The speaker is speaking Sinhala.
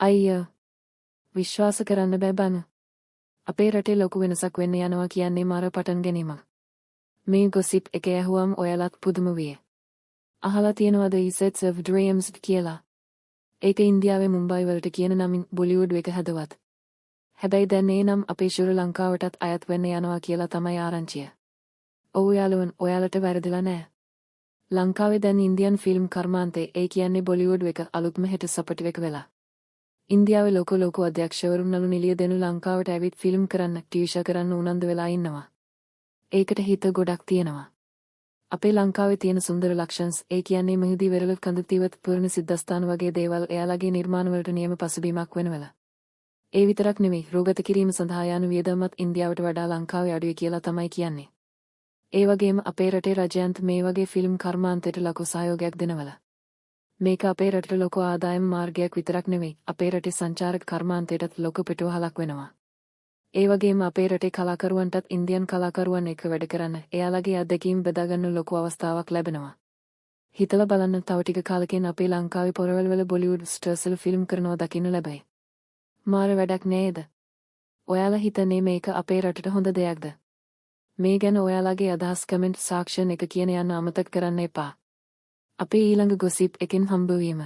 අයිය විශ්වාස කරන්න බෑ බන. අපේ රටේ ලොකු වෙනසක් වෙන්න යනවා කියන්නේ මාර පටන් ගැනීමක්. මේ ගොසිප් එක ඇහුවම් ඔයාලත් පුදුම විය. අහලා තියෙනවද Sets of Dreams කියලා? ඒක ඉන්දියාවේ මුම්බයි වලට කියන නමින් බොලිවුඩ් එක හදවත්. හැබැයි දැන් ඒ නම් අපේ ශ්‍රී ලංකාවටත් අයත් වෙන්න යනවා කියලා තමයි ආරංචිය. ඔව් යාළුවන්, ඔයාලට වැරදිලා නෑ. ලංකාවේ දැන් ඉන්දියන් ෆිල්ම් කර්මාන්තේ, ඒ කියන්නේ බොලිවුඩ් එක අලුත්ම හෙට සපටි එක වෙලා. ඉන්දියාවේ ලොකු අධ්‍යක්ෂවරුන් නළු නිළිය දෙනු ලංකාවට ඇවිත් ෆිල්ම් කරන්න, ටීෂා කරන්න උනන්දු වෙලා ඉන්නවා. ඒකට හිත ගොඩක් තියෙනවා. අපේ ලංකාවේ තියෙන සුන්දර ලක්ෂන්ස්, ඒ කියන්නේ මෙහිදී වෙරළ කඳ තිවත් පුරණ සිද්ධාස්ථාන වගේ දේවල් එයාලගේ නිර්මාණ වලට නියම පසුබිමක් වෙනවලා. ඒ විතරක් නෙමෙයි, රෝගත කිරීම සඳහා යන වියදමත් ඉන්දියාවට වඩා ලංකාවේ අඩුයි කියලා තමයි කියන්නේ. ඒ වගේම අපේ රටේ රජයන්ත් මේ වගේ ෆිල්ම් කර්මාන්තයට ලොකු සහයෝගයක් දෙනවලා. මේක අපේ රටට ලොකු ආදායම් මාර්ගයක් විතරක් නෙවෙයි, අපේ රටේ සංචාරක කර්මාන්තයටත් ලොකු පිටුවහලක් වෙනවා. ඒ වගේම අපේ රටේ කලාකරුවන්ටත් ඉන්දියන් කලාකරුවන් එක්ක වැඩ කරන්න, එයාලගේ අත්දැකීම් බෙදාගන්න ලොකු අවස්ථාවක් ලැබෙනවා. හිතලා බලන්න, තව ටික කාලෙකින් අපේ ලංකාවේ පොරවල් වල බොලිවුඩ් ස්ටාර්ස්ලා ෆිල්ම් කරනවා දකින්න ලැබයි. මාර වැඩක් නේද? ඔයාලා හිතන්නේ මේක අපේ රටට හොඳ දෙයක්ද? මේ ගැන ඔයාලගේ අදහස් කමෙන්ට් සෙක්ෂන් එක කියන යන්න අමතක කරන්න එපා. අපේ ඊළඟ ගොසිප් එකෙන් හම්බවීම.